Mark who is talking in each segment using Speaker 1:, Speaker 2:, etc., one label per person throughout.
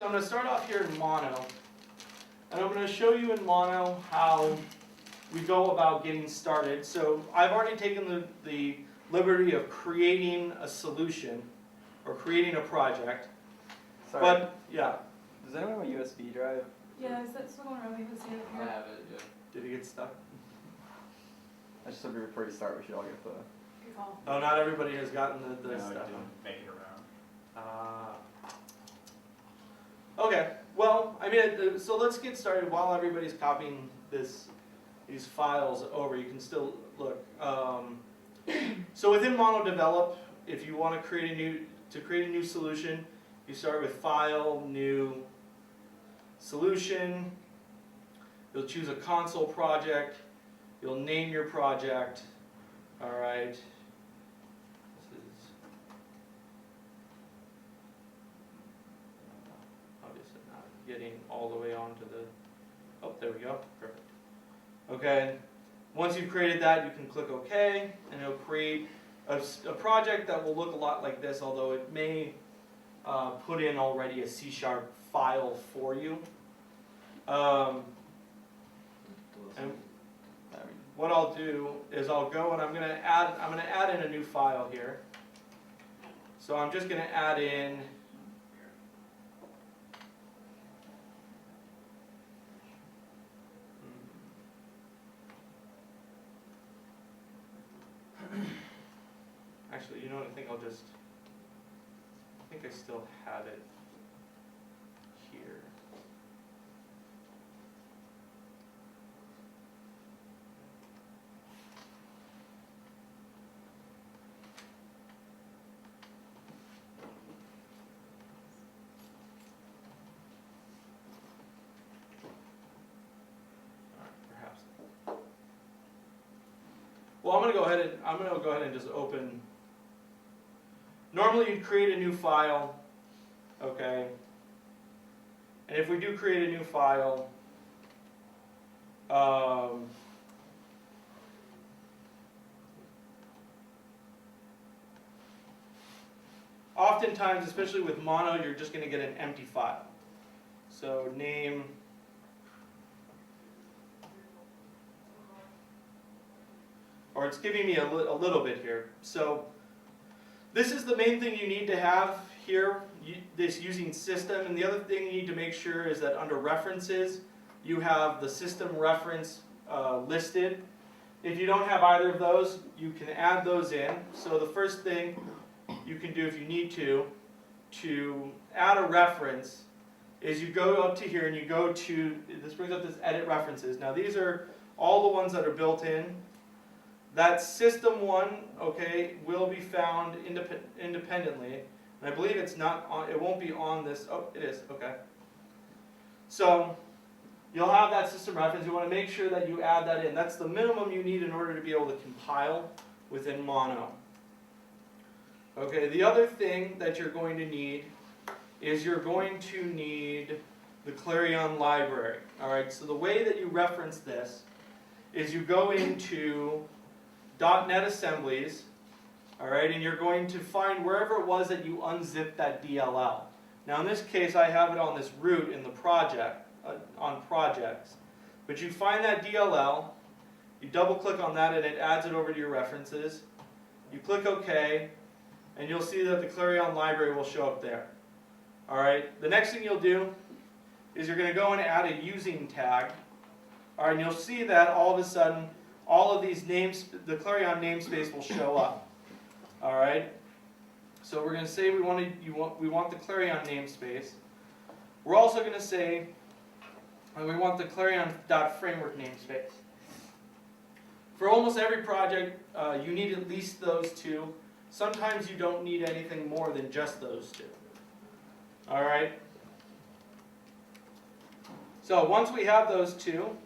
Speaker 1: I'm going to start off here in Mono, and I'm going to show you in Mono how we go about getting started. So I've already taken the liberty of creating a solution, or creating a project.
Speaker 2: Sorry.
Speaker 1: But, yeah.
Speaker 2: Does anyone have a USB drive?
Speaker 3: Yeah, is that still going around? We can see it
Speaker 4: I
Speaker 3: here.
Speaker 4: have it, yeah.
Speaker 1: Did it get stuck?
Speaker 2: I just said before you start, we should all get the.
Speaker 3: Good call.
Speaker 1: Oh, not everybody has gotten the
Speaker 4: No,
Speaker 1: stuff.
Speaker 4: it didn't make it around.
Speaker 1: Okay, well, I mean, so let's get started while everybody's copying these files over. You can still look. So within Mono Develop, if you want to create a new solution, you start with File, New, Solution. You'll choose a console project. You'll name your project. All right. This is obviously not getting all the way onto the. Oh, there we go. Perfect. Okay. Once you've created that, you can click OK, and it'll create a project that will look a lot like this, although it may put in already a C# file for you. And what I'll do is I'll go and I'm going to add in a new file here. So I'm just going to add in actually, you know what, I think I still have it here. Perhaps. Well, I'm going to go ahead and just open. Normally you'd create a new file, okay? And if we do create a new file, oftentimes, especially with Mono, you're just going to get an empty file. So name, or it's giving me a little bit here. So this is the main thing you need to have here, this using system. And the other thing you need to make sure is that under references, you have the system reference listed. If you don't have either of those, you can add those in. So the first thing you can do if you need to add a reference is you go up to here and you go to, this brings up this edit references. Now these are all the ones that are built in. That system one, okay, will be found independently. And I believe it's not on, it won't be on this, oh, it is, okay. So you'll have that system reference. You want to make sure that you add that in. That's the minimum you need in order to be able to compile within Mono. Okay, the other thing that you're going to need is you're going to need the Clarion Library. All right, so the way that you reference this is you go into .NET assemblies, all right, and you're going to find wherever it was that you unzipped that DLL. Now in this case, I have it on this root in the project, on projects. But you find that DLL, you double click on that and it adds it over to your references. You click OK, and you'll see that the Clarion Library will show up there. All right, the next thing you'll do is you're going to go and add a using tag. All right, and you'll see that all of a sudden, all of these names, the Clarion namespace will show up. All right. So we're going to say we want the Clarion namespace. We're also going to say we want the Clarion.framework namespace. For almost every project, you need at least those two. Sometimes you don't need anything more than just those two. All right. So once we have those two,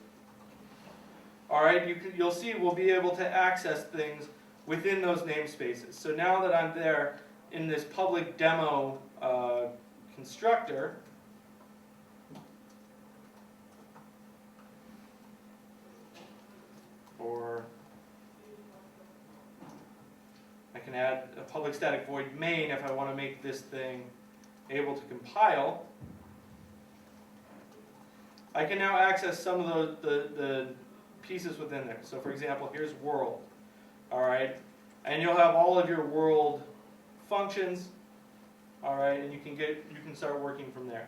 Speaker 1: all right, you'll see we'll be able to access things within those namespaces. So now that I'm there in this public demo constructor, or I can add a public static void main if I want to make this thing able to compile. I can now access some of the pieces within there. So for example, here's world, all right? And you'll have all of your world functions, all right? And you can start working from there.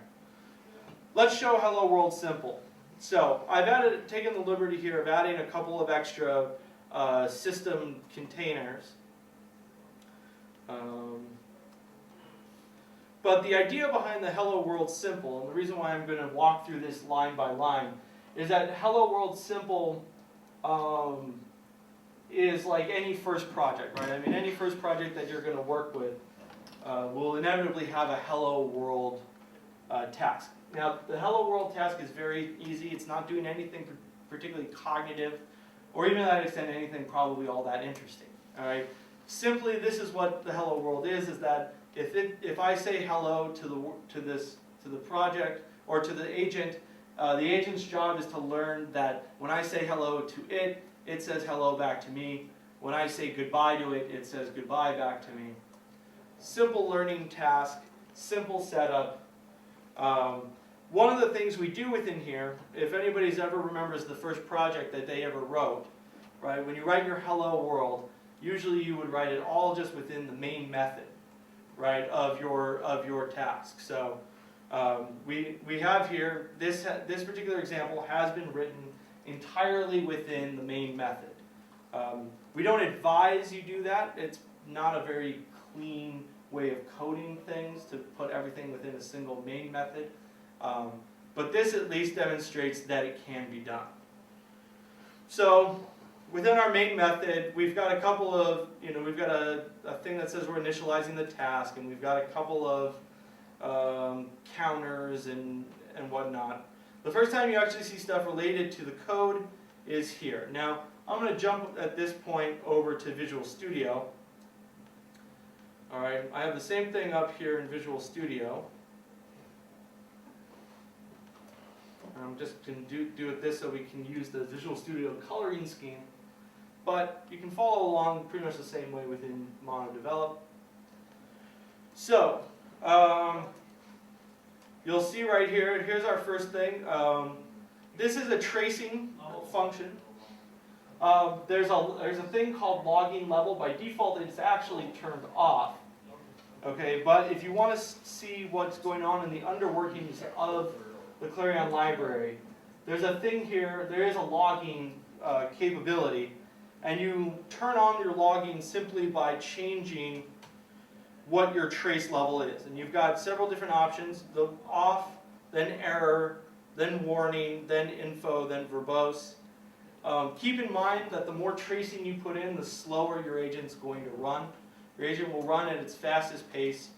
Speaker 1: Let's show Hello World simple. So I've taken the liberty here of adding a couple of extra system containers. But the idea behind the Hello World simple, and the reason why I'm going to walk through this line by line, is that Hello World simple is like any first project, right? I mean, any first project that you're going to work with will inevitably have a Hello World task. Now, the Hello World task is very easy. It's not doing anything particularly cognitive, or even to that extent, anything probably all that interesting. All right. Simply, this is what the Hello World is that if I say hello to the project or to the agent's job is to learn that when I say hello to it, it says hello back to me. When I say goodbye to it, it says goodbye back to me. Simple learning task, simple setup. One of the things we do within here, if anybody's ever remembers the first project that they ever wrote, right? When you write your hello world, usually you would write it all just within the main method, right, of your task. So we have here, this particular example has been written entirely within the main method. We don't advise you do that. It's not a very clean way of coding things to put everything within a single main method. But this at least demonstrates that it can be done. So within our main method, we've got a couple of, we've got a thing that says we're initializing the task, and we've got a couple of counters and whatnot. The first time you actually see stuff related to the code is here. Now, I'm going to jump at this point over to Visual Studio. All right, I have the same thing up here in Visual Studio. I'm just going to do it this so we can use the Visual Studio coloring scheme. But you can follow along pretty much the same way within MonoDevelop. So, you'll see right here, here's our first thing. This is a tracing function. There's a thing called logging level. By default, it's actually turned off. Okay, but if you want to see what's going on in the underworkings of the Clarion Library, there's a thing here, there is a logging capability, and you turn on your logging simply by changing what your trace level is. And you've got several different options: the off, then error, then warning, then info, then verbose. Keep in mind that the more tracing you put in, the slower your agent's going to run. Your agent will run at its fastest pace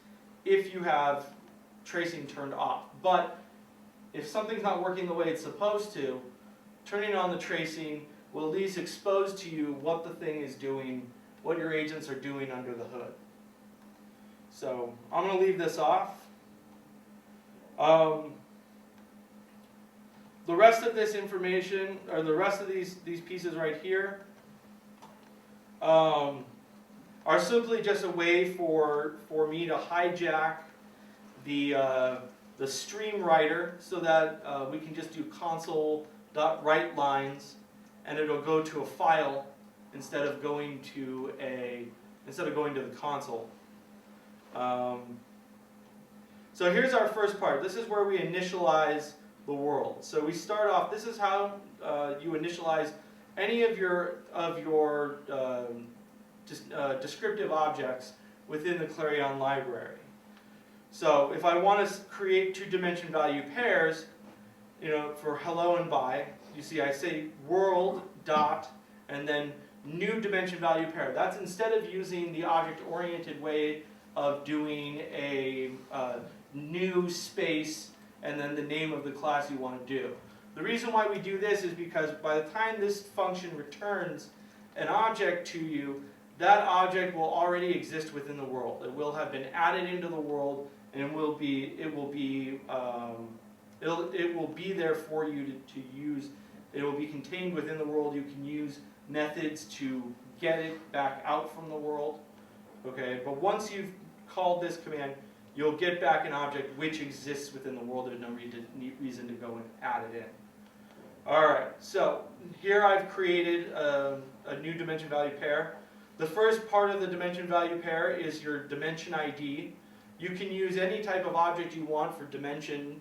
Speaker 1: if you have tracing turned off. But if something's not working the way it's supposed to, turning on the tracing will at least expose to you what the thing is doing, what your agents are doing under the hood. So I'm going to leave this off. The rest of this information, or the rest of these pieces right here, are simply just a way for me to hijack the stream writer so that we can just do console.write lines, and it'll go to a file instead of going to the console. So here's our first part. This is where we initialize the world. So we start off. This is how you initialize any of your descriptive objects within the Clarion library. So if I want to create two-dimension value pairs, for hello and bye, you see I say world dot and then new dimension value pair. That's instead of using the object-oriented way of doing a new space and then the name of the class you want to do. The reason why we do this is because by the time this function returns an object to you, that object will already exist within the world. It will have been added into the world, and it will be there for you to use. It will be contained within the world. You can use methods to get it back out from the world. Okay, but once you've called this command, you'll get back an object which exists within the world. There's no reason to go and add it in. Alright, so here I've created a new dimension value pair. The first part of the dimension value pair is your dimension ID. You can use any type of object you want for dimensions,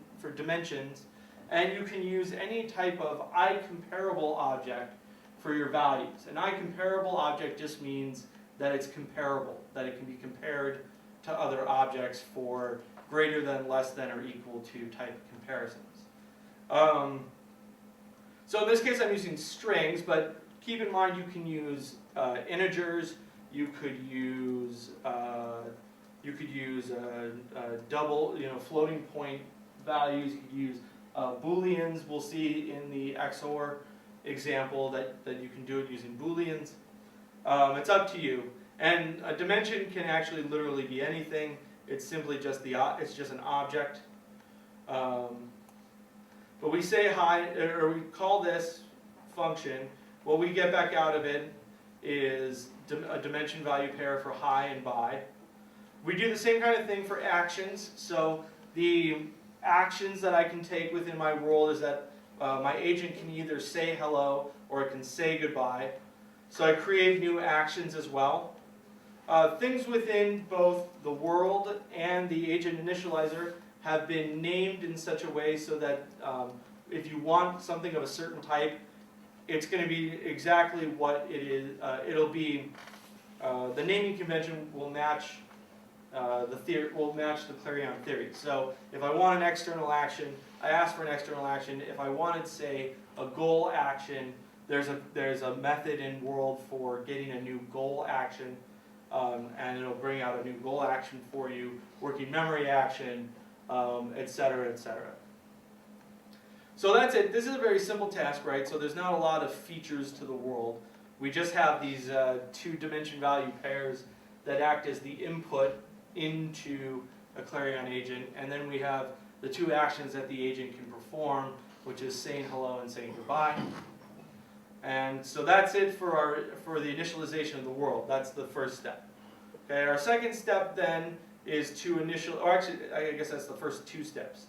Speaker 1: and you can use any type of eye-comparable object for your values. An eye-comparable object just means that it's comparable, that it can be compared to other objects for greater than, less than, or equal to type comparisons. So in this case I'm using strings, but keep in mind you can use integers, you could use double, floating point values, you could use booleans. We'll see in the XOR example that you can do it using booleans. It's up to you. And a dimension can actually literally be anything. It's simply just it's just an object. But we say hi, or we call this function. What we get back out of it is a dimension value pair for hi and bye. We do the same kind of thing for actions. So the actions that I can take within my world is that my agent can either say hello or it can say goodbye. So I create new actions as well. Things within both the world and the agent initializer have been named in such a way so that if you want something of a certain type, it's going to be exactly what it is. It'll be the naming convention will match the Clarion theory. So if I want an external action, I ask for an external action. If I wanted, say, a goal action, there's a method in world for getting a new goal action, and it'll bring out a new goal action for you, working memory action, etc., etc. So that's it. This is a very simple task, right? So there's not a lot of features to the world. We just have these two dimension value pairs that act as the input into a Clarion agent, and then we have the two actions that the agent can perform, which is saying hello and saying goodbye. And so that's it for the initialization of the world. That's the first step. Okay, our second step then is to or actually, I guess that's the first two steps.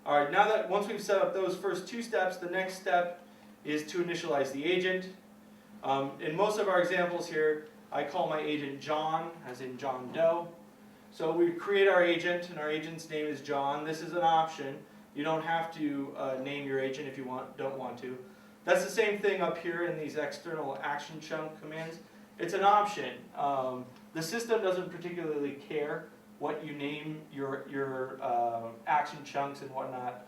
Speaker 1: All right, now that once we've set up those first two steps, the next step is to initialize the agent. In most of our examples here, I call my agent John, as in John Doe. So we create our agent, and our agent's name is John. This is an option. You don't have to name your agent if you don't want to. That's the same thing up here in these external action chunk commands. It's an option. The system doesn't particularly care what you name your action chunks and whatnot.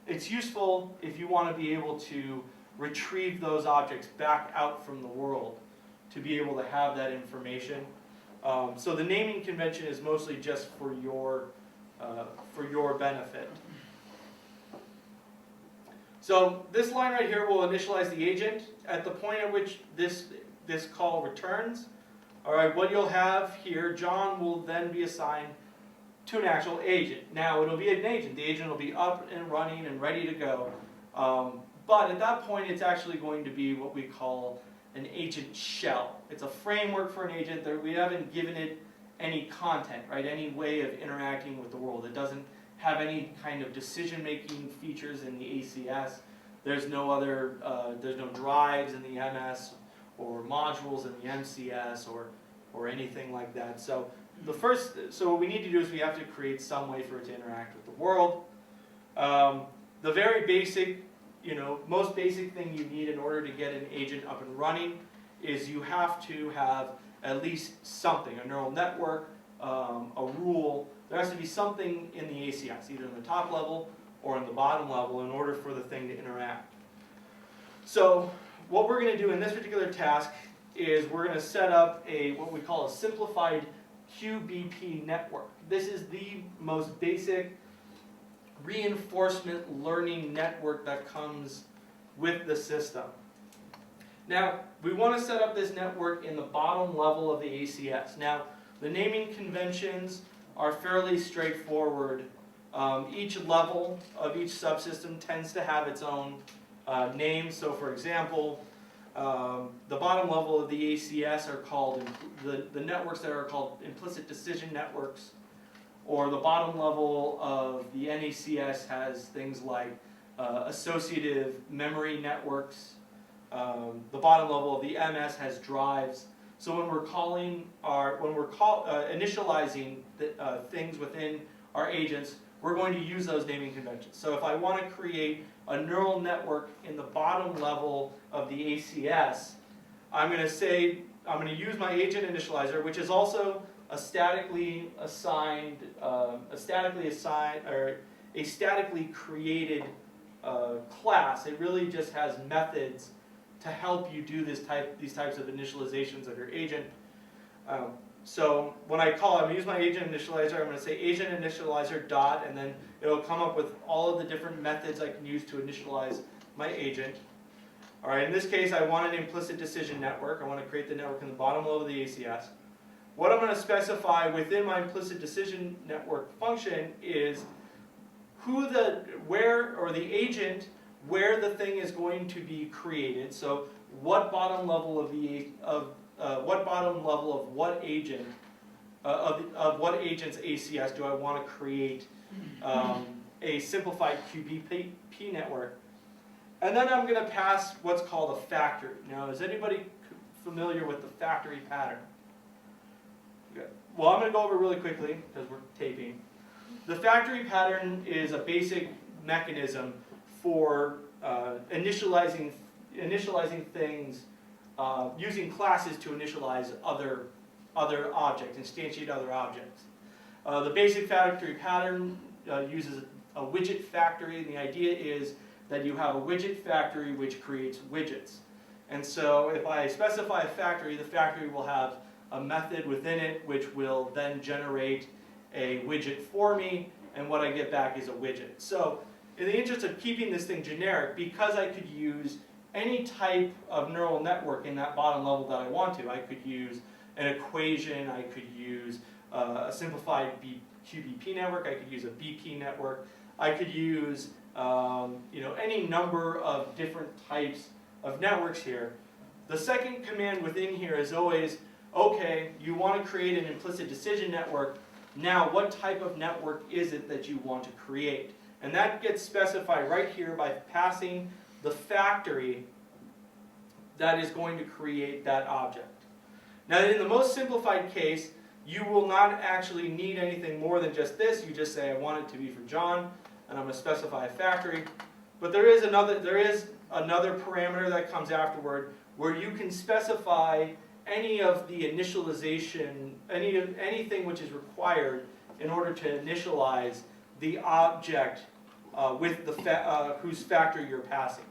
Speaker 1: It's useful if you want to be able to retrieve those objects back out from the world to be able to have that information. So the naming convention is mostly just for your benefit. So this line right here will initialize the agent at the point at which this call returns. All right, what you'll have here, John will then be assigned to an actual agent. Now it'll be an agent. The agent will be up and running and ready to go. But at that point, it's actually going to be what we call an agent shell. It's a framework for an agent that we haven't given it any content, right? Any way of interacting with the world. It doesn't have any kind of decision-making features in the ACS. There's no drives in the MS or modules in the MCS or anything like that. So what we need to do is we have to create some way for it to interact with the world. The very basic, most basic thing you need in order to get an agent up and running is you have to have at least something, a neural network, a rule. There has to be something in the ACS, either in the top level or in the bottom level, in order for the thing to interact. So what we're going to do in this particular task is we're going to set up what we call a simplified QBP network. This is the most basic reinforcement learning network that comes with the system. Now, we want to set up this network in the bottom level of the ACS. Now, the naming conventions are fairly straightforward. Each level of each subsystem tends to have its own name. So, for example, the bottom level of the ACS are called, the networks that are called implicit decision networks, or the bottom level of the NACS has things like associative memory networks. The bottom level of the MS has drives. So when we're initializing things within our agents, we're going to use those naming conventions. So if I want to create a neural network in the bottom level of the ACS, I'm going to use my agent initializer, which is also a statically created class. It really just has methods to help you do these types of initializations of your agent. So when I'm going to use my agent initializer, I'm going to say agent initializer dot, and then it'll come up with all of the different methods I can use to initialize my agent. All right, in this case, I want an implicit decision network. I want to create the network in the bottom level of the ACS. What I'm going to specify within my implicit decision network function is where the agent, where the thing is going to be created. So what bottom level of what agent of what agent's ACS do I want to create a simplified QBP network? And then I'm going to pass what's called a factory. Now, is anybody familiar with the factory pattern? Good. Well, I'm going to go over really quickly because we're taping. The factory pattern is a basic mechanism for initializing things using classes to initialize other objects, instantiate other objects. The basic factory pattern uses a widget factory, and the idea is that you have a widget factory which creates widgets. And so if I specify a factory, the factory will have a method within it which will then generate a widget for me, and what I get back is a widget. So in the interest of keeping this thing generic, because I could use any type of neural network in that bottom level that I want to, I could use an equation, I could use a simplified QBP network, I could use a BP network, I could use any number of different types of networks here. The second command within here is always, okay, you want to create an implicit decision network. Now, what type of network is it that you want to create? And that gets specified right here by passing the factory that is going to create that object. Now, in the most simplified case, you will not actually need anything more than just this. You just say, I want it to be for John, and I'm going to specify a factory. But there is another parameter that comes afterward where you can specify any of the initialization, anything which is required in order to initialize the object with the whose factory you're passing.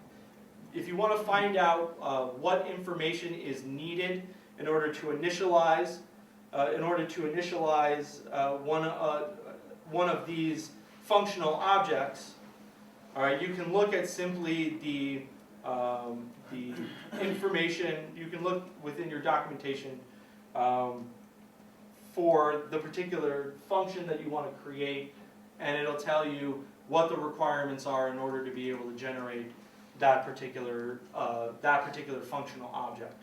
Speaker 1: If you want to find out what information is needed in order to initialize, one of these functional objects, all right, you can look at simply the information. You can look within your documentation for the particular function that you want to create, and it'll tell you what the requirements are in order to be able to generate that particular functional object.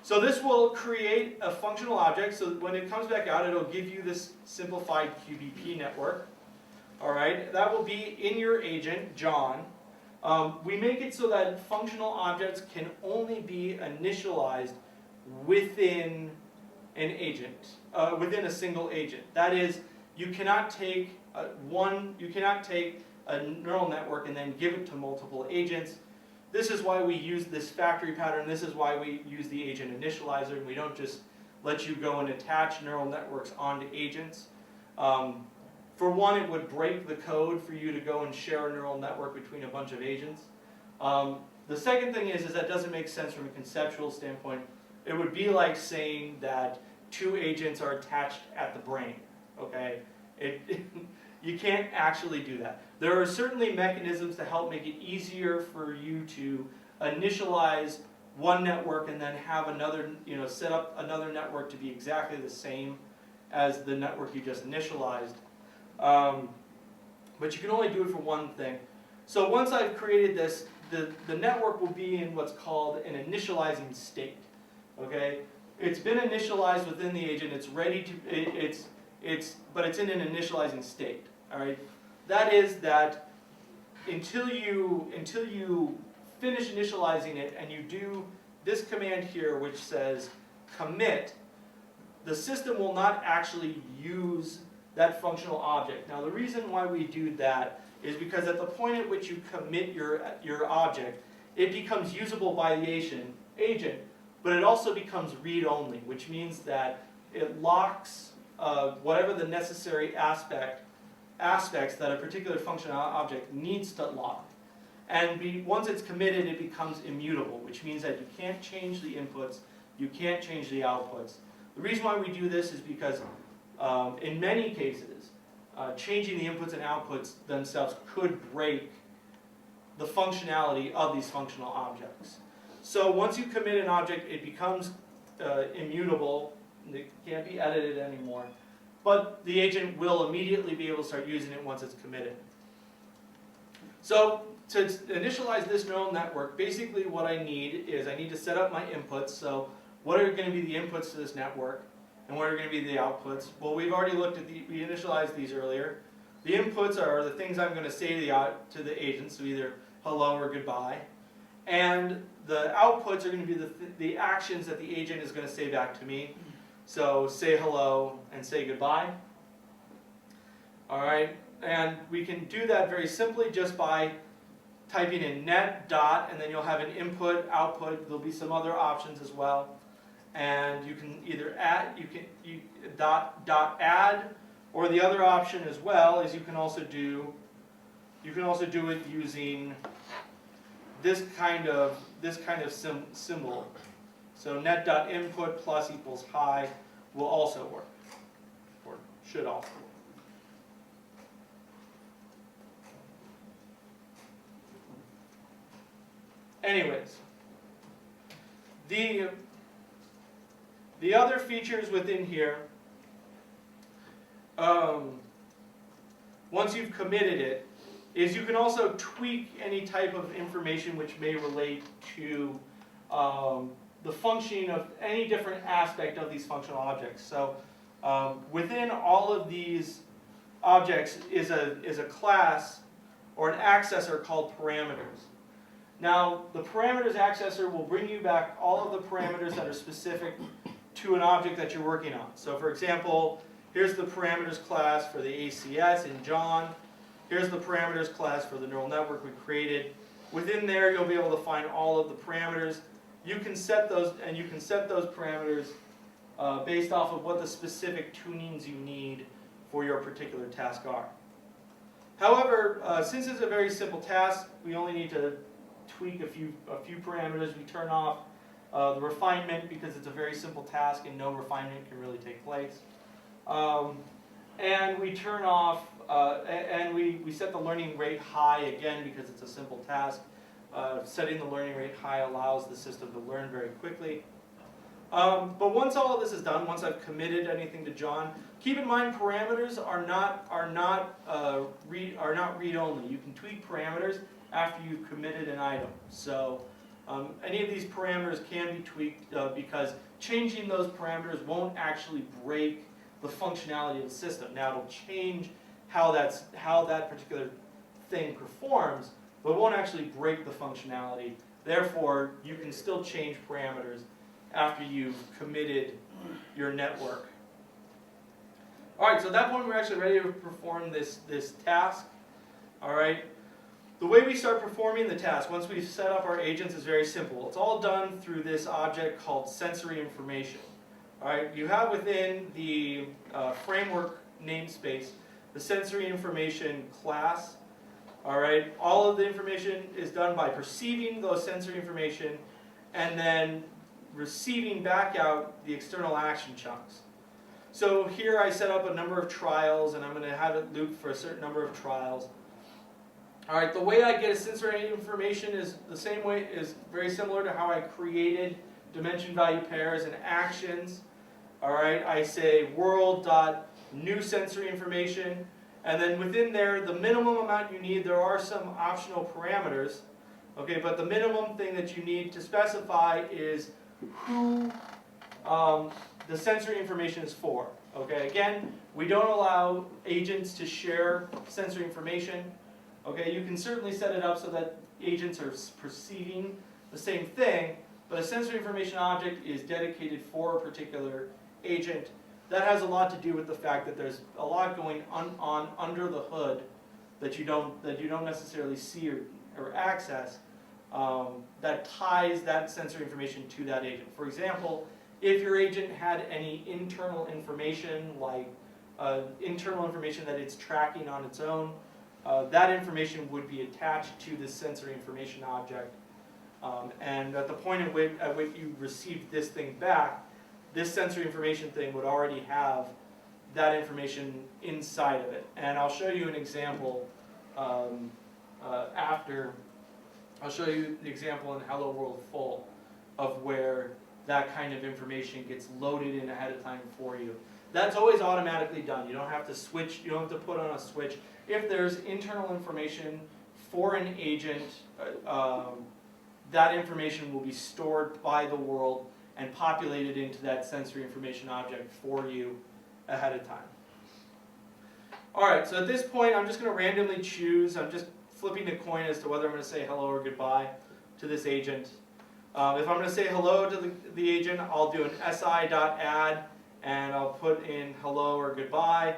Speaker 1: So this will create a functional object. So when it comes back out, it'll give you this simplified QBP network. All right, that will be in your agent, John. We make it so that functional objects can only be initialized within an agent, within a single agent. That is, you cannot take a neural network and then give it to multiple agents. This is why we use this factory pattern. This is why we use the agent initializer, and we don't just let you go and attach neural networks onto agents. For one, it would break the code for you to go and share a neural network between a bunch of agents. The second thing is that doesn't make sense from a conceptual standpoint. It would be like saying that two agents are attached at the brain. Okay, you can't actually do that. There are certainly mechanisms to help make it easier for you to initialize one network and then have another, set up another network to be exactly the same as the network you just initialized. But you can only do it for one thing. So once I've created this, the network will be in what's called an initializing state. Okay, it's been initialized within the agent. It's ready to but it's in an initializing state. All right, that is that until you finish initializing it and you do this command here, which says commit, the system will not actually use that functional object. Now the reason why we do that is because at the point at which you commit your object, it becomes usable by the agent, but it also becomes read-only, which means that it locks whatever the necessary aspects that a particular functional object needs to lock. And once it's committed, it becomes immutable, which means that you can't change the inputs, you can't change the outputs. The reason why we do this is because in many cases, changing the inputs and outputs themselves could break the functionality of these functional objects. So once you commit an object, it becomes immutable, it can't be edited anymore, but the agent will immediately be able to start using it once it's committed. So to initialize this neural network, basically what I need is I need to set up my inputs. So what are going to be the inputs to this network, and what are going to be the outputs? Well, we've already looked at we initialized these earlier. The inputs are the things I'm going to say to the agent, so either hello or goodbye. And the outputs are going to be the actions that the agent is going to say back to me. So say hello and say goodbye. All right, and we can do that very simply just by typing in net dot, and then you'll have an input, output. There'll be some other options as well, and you can either add, dot add, or the other option as well is you can also do it using this kind of symbol. So net dot input plus equals hi will also work, or should also work. Anyways, the other features within here, once you've committed it, is you can also tweak any type of information which may relate to the functioning of any different aspect of these functional objects. So within all of these objects is a class or an accessor called parameters. Now, the parameters accessor will bring you back all of the parameters that are specific to an object that you're working on. So for example, here's the parameters class for the ACS in John. Here's the parameters class for the neural network we created. Within there, you'll be able to find all of the parameters. You can set those, and you can set those parameters based off of what the specific tunings you need for your particular task are. However, since it's a very simple task, we only need to tweak a few parameters. We turn off the refinement because it's a very simple task and no refinement can really take place. And we turn off, and we set the learning rate high again because it's a simple task. Setting the learning rate high allows the system to learn very quickly. But once all of this is done, once I've committed anything to John, keep in mind parameters are not read-only. You can tweak parameters after you've committed an item. So any of these parameters can be tweaked because changing those parameters won't actually break the functionality of the system. Now it'll change how that particular thing performs, but it won't actually break the functionality. Therefore, you can still change parameters after you've committed your network. All right, so at that point, we're actually ready to perform this task. All right. The way we start performing the task, once we've set up our agents, is very simple. It's all done through this object called sensory information. All right, you have within the framework namespace the sensory information class. All right, all of the information is done by perceiving those sensory information and then receiving back out the external action chunks. So here I set up a number of trials, and I'm going to have it loop for a certain number of trials. All right, the way I get a sensory information is the same way, is very similar to how I created dimension value pairs and actions. All right, I say world.new sensory information, and then within there, the minimum amount you need, there are some optional parameters, okay, but the minimum thing that you need to specify is who the sensory information is for. Okay, again, we don't allow agents to share sensory information. Okay, you can certainly set it up so that agents are perceiving the same thing, but a sensory information object is dedicated for a particular agent. That has a lot to do with the fact that there's a lot going on under the hood that you don't necessarily see or access, that ties that sensory information to that agent. For example, if your agent had any internal information, like internal information that it's tracking on its own, that information would be attached to this sensory information object. And at the point at which you received this thing back, this sensory information thing would already have that information inside of it. And I'll show you an example after. I'll show you the example in Hello World Full of where that kind of information gets loaded in ahead of time for you. That's always automatically done. You don't have to switch, you don't have to put on a switch. If there's internal information for an agent, that information will be stored by the world and populated into that sensory information object for you ahead of time. Alright, so at this point I'm just going to randomly choose, I'm just flipping a coin as to whether I'm going to say hello or goodbye to this agent. If I'm going to say hello to the agent, I'll do an si.add and I'll put in hello or goodbye.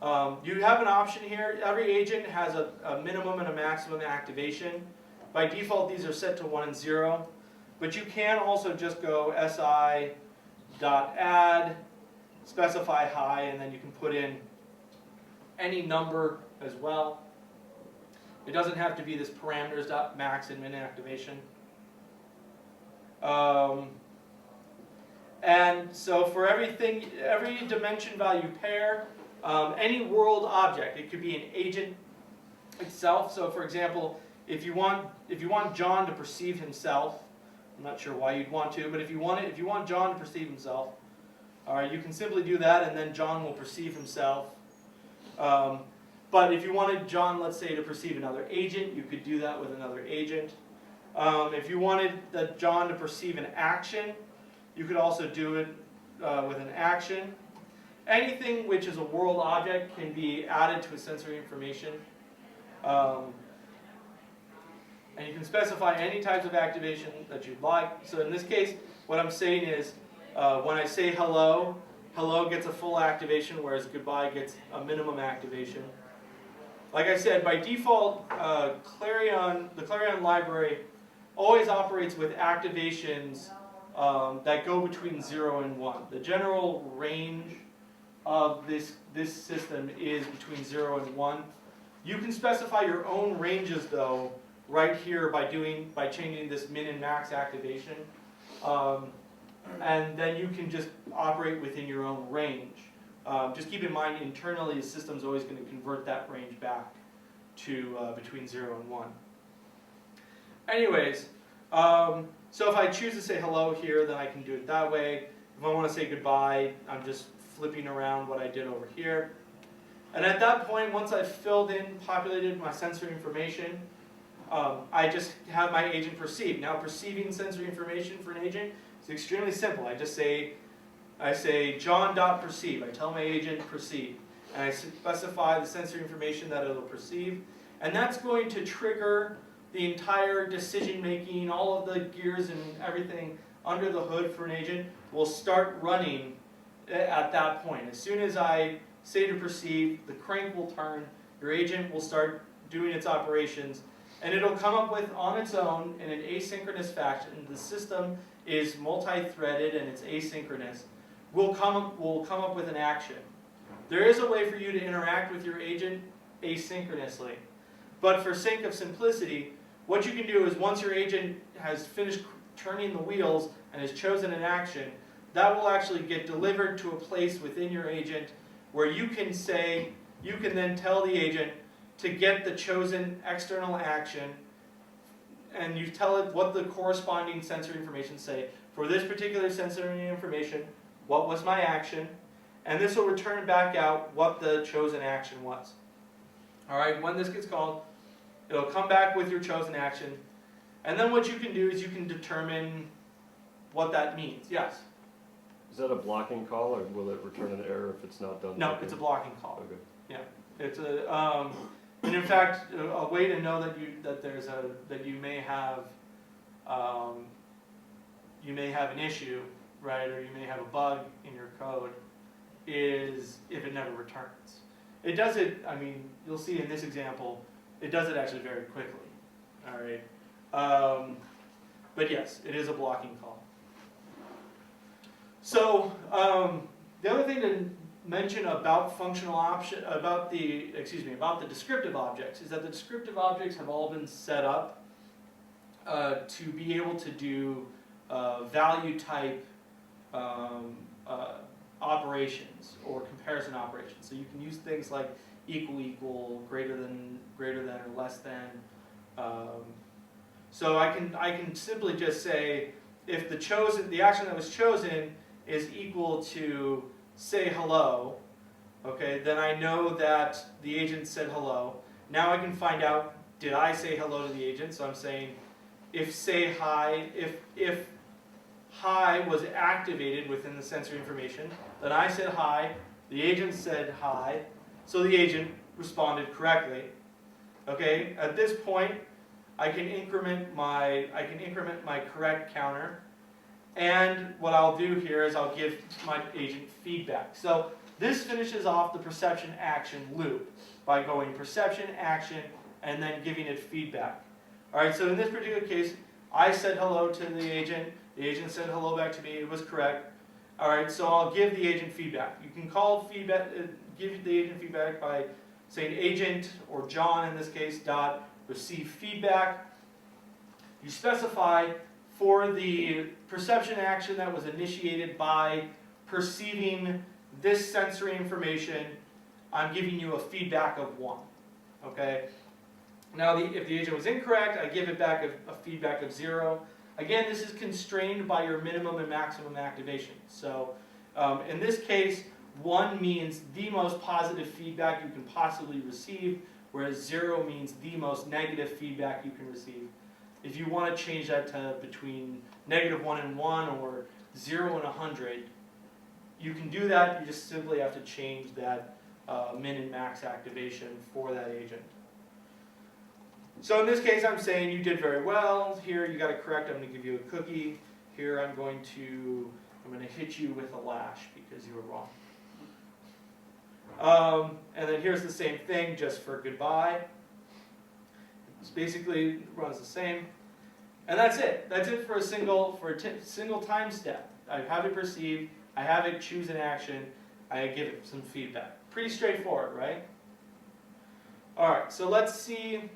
Speaker 1: You have an option here. Every agent has a minimum and a maximum activation. By default, these are set to 1 and 0. But you can also just go si.add, specify hi, and then you can put in any number as well. It doesn't have to be this parameters.max and min activation. And so for everything, every dimension value pair, any world object, it could be an agent itself. So for example, if you want John to perceive himself, I'm not sure why you'd want to, but if you want John to perceive himself, all right, you can simply do that, and then John will perceive himself. But if you wanted John, let's say, to perceive another agent, you could do that with another agent. If you wanted John to perceive an action, you could also do it with an action. Anything which is a world object can be added to a sensory information. And you can specify any types of activation that you'd like. So in this case, what I'm saying is, when I say hello, hello gets a full activation, whereas goodbye gets a minimum activation. Like I said, by default, the Clarion Library always operates with activations that go between 0 and 1. The general range of this system is between 0 and 1. You can specify your own ranges, though, right here by changing this min and max activation. And then you can just operate within your own range. Just keep in mind, internally, the system's always going to convert that range back to between 0 and 1. Anyways, so if I choose to say hello here, then I can do it that way. If I want to say goodbye, I'm just flipping around what I did over here. And at that point, once I've filled in, populated my sensory information, I just have my agent perceive. Now, perceiving sensory information for an agent is extremely simple. I say John.perceive. I tell my agent perceive. And I specify the sensory information that it'll perceive. And that's going to trigger the entire decision making, all of the gears and everything under the hood for an agent will start running at that point. As soon as I say to perceive, the crank will turn, your agent will start doing its operations, and it'll come up with, on its own, in an asynchronous fashion. The system is multi-threaded and it's asynchronous. We'll come up with an action. There is a way for you to interact with your agent asynchronously. But for sake of simplicity, what you can do is once your agent has finished turning the wheels and has chosen an action, that will actually get delivered to a place within your agent where you can then tell the agent to get the chosen external action, and you tell it what the corresponding sensory information say. For this particular sensory information, what was my action? And this will return back out what the chosen action was. Alright, when this gets called, it'll come back with your chosen action. And then what you can do is you can determine what that means. Yes?
Speaker 5: Is that a blocking call, or will it return an error if it's not done?
Speaker 1: No, it's a blocking call.
Speaker 5: Okay.
Speaker 1: Yeah, it's a And in fact, a way to know that you may have an issue, right, or you may have a bug in your code, is if it never returns. It does it. I mean, you'll see in this example, it does it actually very quickly. All right, but yes, it is a blocking call. So the other thing to mention about about the descriptive objects is that the descriptive objects have all been set up to be able to do value type operations or comparison operations. So you can use things like equal, greater than or less than. So I can simply just say if the action that was chosen is equal to say hello, okay, then I know that the agent said hello. Now I can find out, did I say hello to the agent? So I'm saying if say hi, if hi was activated within the sensory information, then I said hi, the agent said hi, so the agent responded correctly. Okay, at this point I can increment my correct counter, and what I'll do here is I'll give my agent feedback. So this finishes off the perception action loop by going perception action and then giving it feedback. All right, so in this particular case, I said hello to the agent said hello back to me, it was correct. All right, so I'll give the agent feedback. You can call feedback, give the agent feedback by saying agent, or John in this case, dot receive feedback. You specify for the perception action that was initiated by perceiving this sensory information, I'm giving you a feedback of 1. Okay? Now, if the agent was incorrect, I give it back a feedback of 0. Again, this is constrained by your minimum and maximum activation. So, in this case, 1 means the most positive feedback you can possibly receive, whereas 0 means the most negative feedback you can receive. If you want to change that to between -1 and 1 or 0 and 100, you can do that. You just simply have to change that min and max activation for that agent. So in this case, I'm saying you did very well. Here you got it correct. I'm going to give you a cookie. Here I'm going to hit you with a lash because you were wrong. And then here's the same thing just for goodbye. It's basically runs the same, and that's it. That's it for a single time step. I have it perceived. I have it choose an action. I give it some feedback. Pretty straightforward, right? All right. So let's see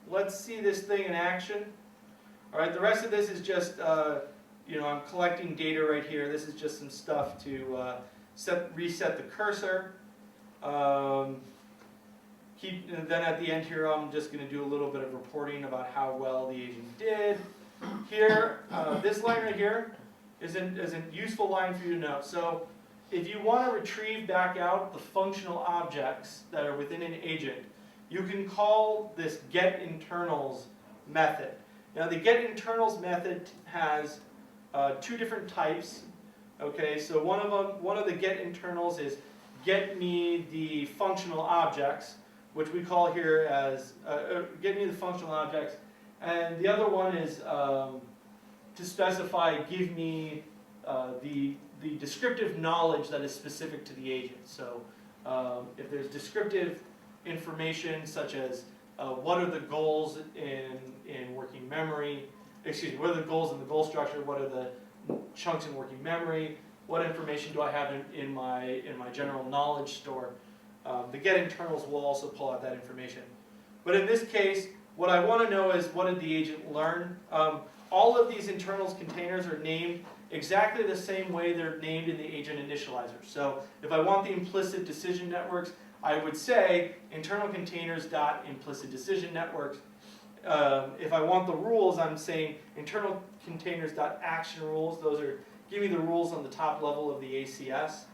Speaker 1: this thing in action. All right. The rest of this is just I'm collecting data right here. This is just some stuff to reset the cursor. Then at the end here, I'm just going to do a little bit of reporting about how well the agent did. Here, this line right here is a useful line for you to know. So if you want to retrieve back out the functional objects that are within an agent, you can call this getInternals method. Now the getInternals method has 2 different types. Okay, so one of the getInternals is get me the functional objects, which we call here as get me the functional objects, and the other one is to specify give me the descriptive knowledge that is specific to the agent. So if there's descriptive information such as what are the goals in working memory, what are the goals in the goal structure, what are the chunks in working memory, what information do I have in my general knowledge store, the getInternals will also pull out that information. But in this case, what I want to know is what did the agent learn. All of these internals containers are named exactly the same way they're named in the agent initializer. So if I want the implicit decision networks, I would say internal containers.implicit decision networks. If I want the rules, I'm saying internal containers.action rules. Those are give me the rules on the top level of the ACS.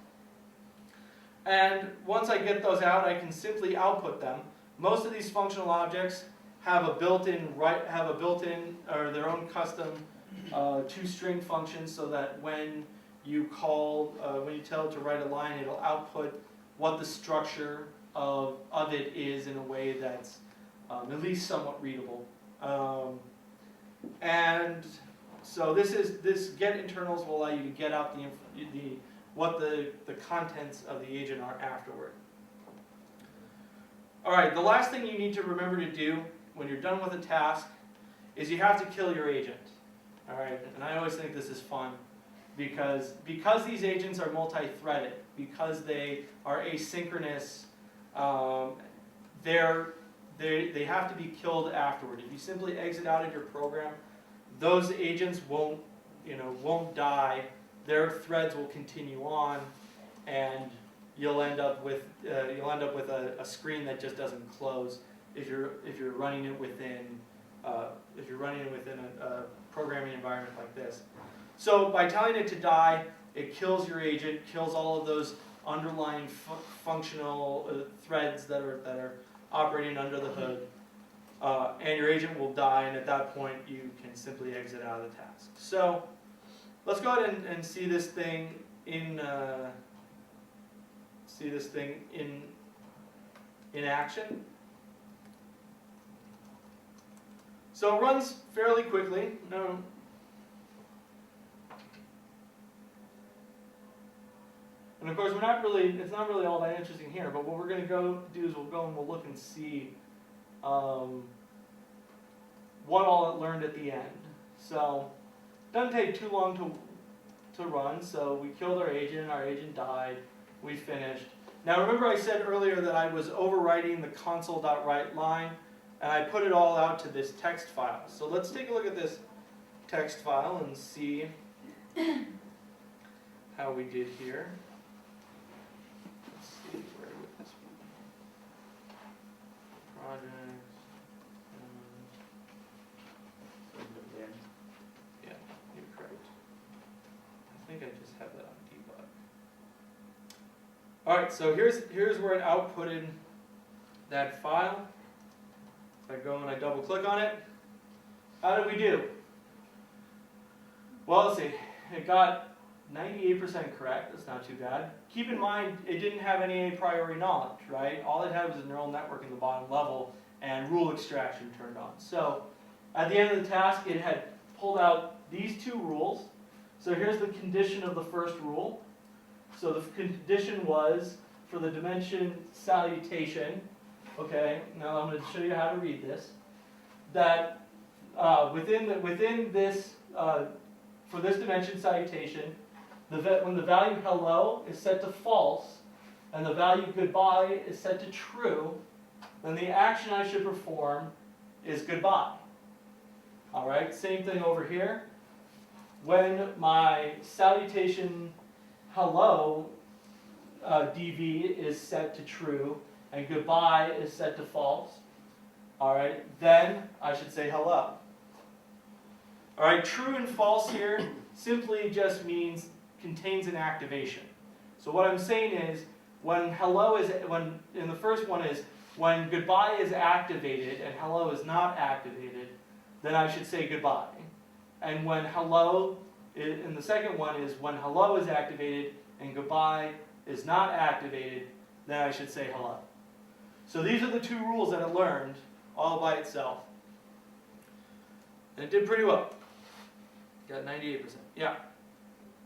Speaker 1: And once I get those out, I can simply output them. Most of these functional objects have a built-in or their own custom toString function, so that when you tell it to write a line, it'll output what the structure of it is in a way that's at least somewhat readable. And so this get internals will allow you to get out what the contents of the agent are afterward. All right, the last thing you need to remember to do when you're done with a task is you have to kill your agent. All right, and I always think this is fun because these agents are multi-threaded, because they are asynchronous, they have to be killed afterward. If you simply exit out of your program, those agents won't die. Their threads will continue on, and you'll end up with a screen that just doesn't close if you're running it within a programming environment like this. So by telling it to die, it kills your agent, kills all of those underlying functional threads that are operating under the hood, and your agent will die. And at that point, you can simply exit out of the task. So let's go ahead and see this thing in action. So it runs fairly quickly. No. And of course, it's not really all that interesting here, but what we're going to go do is we'll go and we'll look and see what all it learned at the end. So it doesn't take too long to run. So we killed our agent died, we finished. Now remember I said earlier that I was overwriting the console.write line, and I put it all out to this text file. So let's take a look at this text file and see how we did here. Let's see, where would this be? Projects. Yeah, you're correct. I think I just have that on debug. All right, so here's where it outputted that file. If I go and I double click on it, how did we do? Well, let's see, it got 98% correct. That's not too bad. Keep in mind, it didn't have any a priori knowledge, right? All it had was a neural network in the bottom level and rule extraction turned on. So at the end of the task, it had pulled out these two rules. So here's the condition of the first rule. So the condition was for the dimension salutation. Okay, now I'm going to show you how to read this. That within this, for this dimension salutation, when the value hello is set to false and the value goodbye is set to true, then the action I should perform is goodbye. All right, same thing over here. When my salutation hello DV is set to true and goodbye is set to false, all right, then I should say hello. All right, true and false here simply just means contains an activation. So what I'm saying is when in the first one is when goodbye is activated and hello is not activated, then I should say goodbye. And when hello, in the second one is when hello is activated and goodbye is not activated, then I should say hello. So these are the two rules that it learned all by itself. And it did pretty well. Got 98%. Yeah.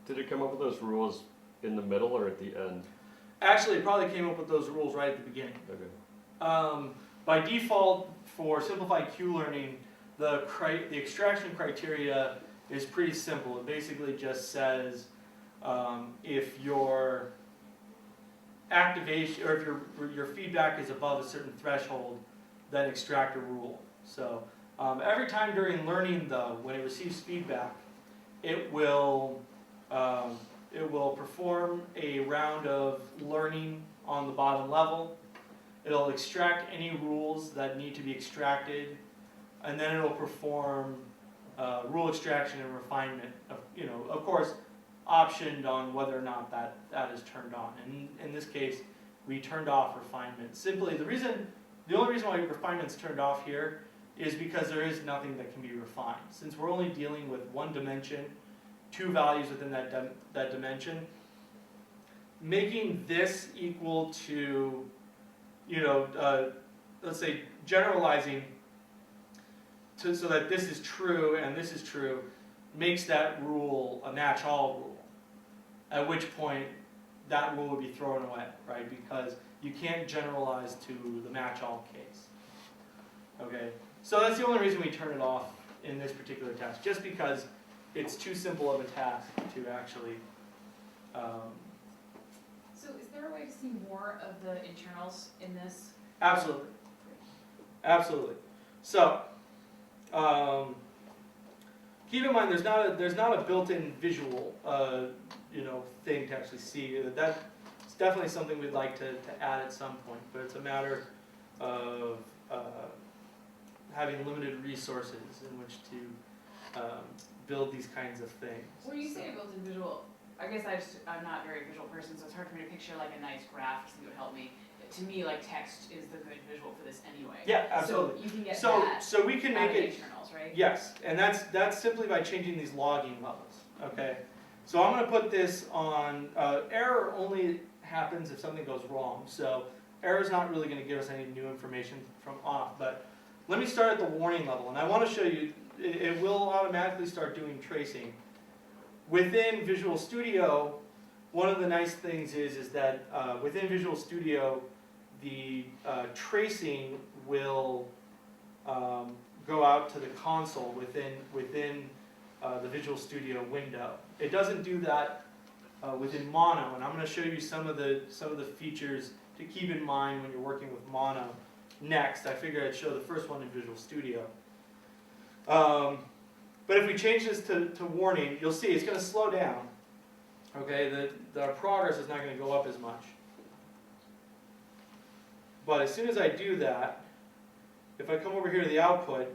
Speaker 5: Did it come up with those rules in the middle or at the end?
Speaker 1: Actually, it probably came up with those rules right at the beginning.
Speaker 5: Okay.
Speaker 1: By default, for simplified Q-learning, the extraction criteria is pretty simple. It basically just says if your activation or if your feedback is above a certain threshold, then extract a rule. So every time during learning, though, when it receives feedback, it will perform a round of learning on the bottom level. It'll extract any rules that need to be extracted, and then it'll perform rule extraction and refinement. Of course, optioned on whether or not that is turned on. And in this case, we turned off refinement. Simply, the only reason why refinement's turned off here is because there is nothing that can be refined. Since we're only dealing with one dimension, two values within that dimension, making this equal to let's say generalizing so that this is true and this is true, makes that rule a match-all rule. At which point, that rule would be thrown away, right? Because you can't generalize to the match-all case. Okay, so that's the only reason we turn it off in this particular task, just because it's too simple of a task to actually.
Speaker 6: So is there a way to see more of the internals in this?
Speaker 1: Absolutely, absolutely. So keep in mind, there's not a built-in visual, thing to actually see. That's definitely something we'd like to add at some point, but it's a matter of having limited resources in which to build these kinds of things.
Speaker 6: When you say a built-in visual, I guess I'm not a very visual person, so it's hard for me to picture like a nice graph or something that would help me. To me, like text is the good visual for this anyway.
Speaker 1: Yeah, absolutely.
Speaker 6: So you can get
Speaker 1: So
Speaker 6: that
Speaker 1: so we can
Speaker 6: out
Speaker 1: make
Speaker 6: of
Speaker 1: it.
Speaker 6: internals, right?
Speaker 1: Yes, and that's simply by changing these logging levels. Okay, so I'm going to put this on. Error only happens if something goes wrong. So error is not really going to give us any new information from off. But let me start at the warning level, and I want to show you. It will automatically start doing tracing. Within Visual Studio, one of the nice things is that within Visual Studio, the tracing will go out to the console within the Visual Studio window. It doesn't do that within Mono, and I'm going to show you some of the features to keep in mind when you're working with Mono. Next, I figured I'd show the first one in Visual Studio. But if we change this to warning, you'll see it's going to slow down. Okay, our progress is not going to go up as much. But as soon as I do that, if I come over here to the output,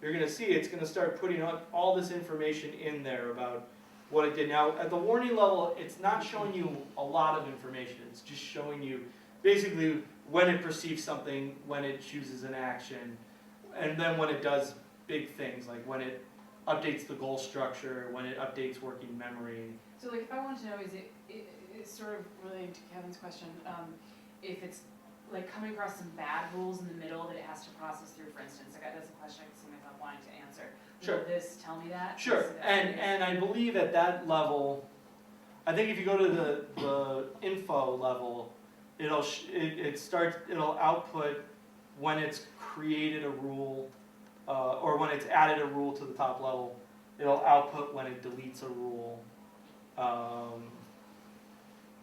Speaker 1: you're going to see it's going to start putting all this information in there about what it did. Now, at the warning level, it's not showing you a lot of information. It's just showing you basically when it perceives something, when it chooses an action, and then when it does big things, like when it updates the goal structure, when it updates working memory.
Speaker 6: So like if I want to know, is it's sort of related to Kevin's question, if it's like coming across some bad rules in the middle that it has to process through, for instance, like that's a question I can see myself wanting to answer.
Speaker 1: Sure.
Speaker 6: Will this tell me that?
Speaker 1: Sure,
Speaker 6: So that's
Speaker 1: and I believe at that level, I think if you go to the info level, it'll output when it's created a rule, or when it's added a rule to the top level. It'll output when it deletes a rule. And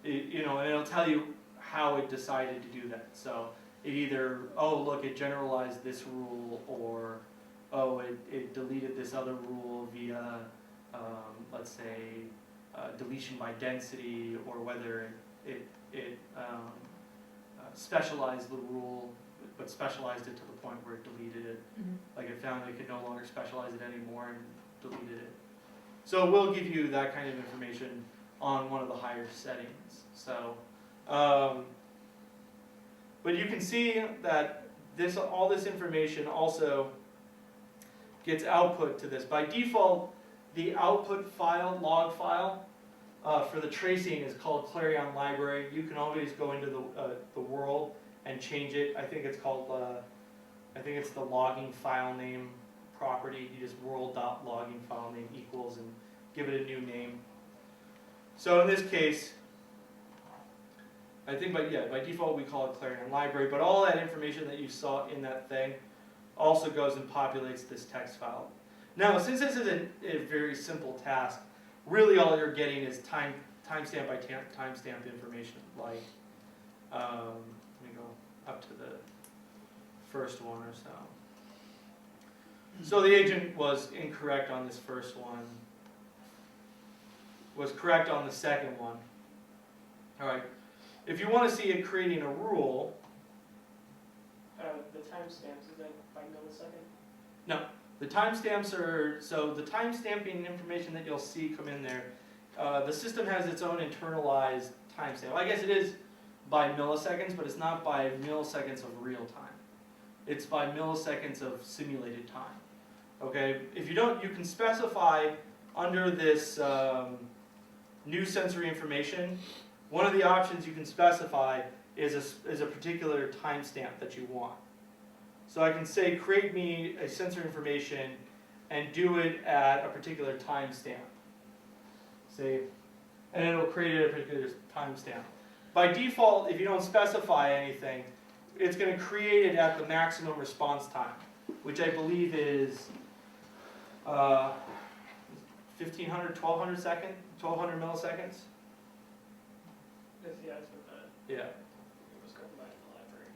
Speaker 1: it'll tell you how it decided to do that. So it either, oh look, it generalized this rule, or oh, it deleted this other rule via, let's say, deletion by density, or whether it specialized the rule, but specialized it to the point where it deleted it.
Speaker 6: Mhm.
Speaker 1: Like it found it could no longer specialize it anymore and deleted it. So we'll give you that kind of information on one of the higher settings. So, but you can see that all this information also gets output to this. By default, the output file, log file, for the tracing is called Clarion Library. You can always go into the world and change it. I think it's called, I think it's the logging file name property. You just world.logging file name equals and give it a new name. So in this case, I think by default we call it Clarion Library, but all that information that you saw in that thing also goes and populates this text file. Now, since this is a very simple task, really all you're getting is timestamp by timestamp information. Like, let me go up to the first one or so. So the agent was incorrect on this first one, was correct on the second one. All right. If you want to see it creating a rule,
Speaker 7: the timestamps, is that by millisecond?
Speaker 1: the timestamps are, so the timestamping information that you'll see come in there, the system has its own internalized timestamp. I guess it is by milliseconds, but it's not by milliseconds of real time. It's by milliseconds of simulated time. Okay, if you don't, you can specify under this new sensory information, one of the options you can specify is a particular timestamp that you want. So I can say create me a sensor information and do it at a particular timestamp. Say, and it'll create it at a particular timestamp. By default, if you don't specify anything, it's going to create it at the maximum response time, which I believe is 1,500, 1,200 second, 1,200 milliseconds.
Speaker 7: Yeah, that's what that,
Speaker 1: Yeah.
Speaker 7: it was covered by in the library.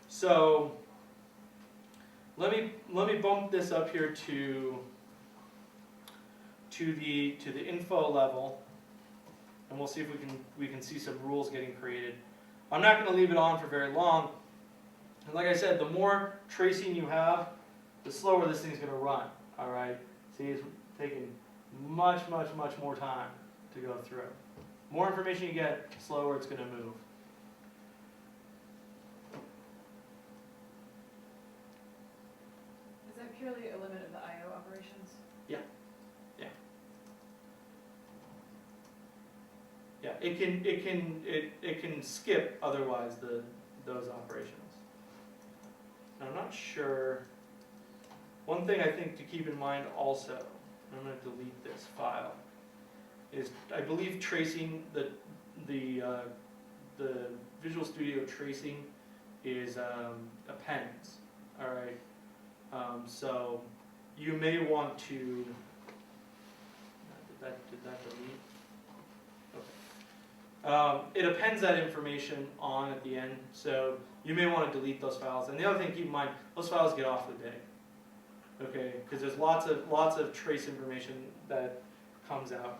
Speaker 1: So let me bump this up here to the info level, and we'll see if we can see some rules getting created. I'm not going to leave it on for very long. And like I said, the more tracing you have, the slower this thing's going to run. All right. See, it's taking much more time to go through. More information you get, slower it's going to move.
Speaker 6: Is that purely a limit of the I/O operations?
Speaker 1: Yeah, it can skip otherwise those operations. And I'm not sure. One thing I think to keep in mind also, and I'm going to delete this file, is I believe tracing the Visual Studio tracing is appends. All right, so you may want to. Did that delete? It appends that information on at the end, so you may want to delete those files. And the other thing to keep in mind, those files get awfully big. Okay, because there's lots of trace information that comes out.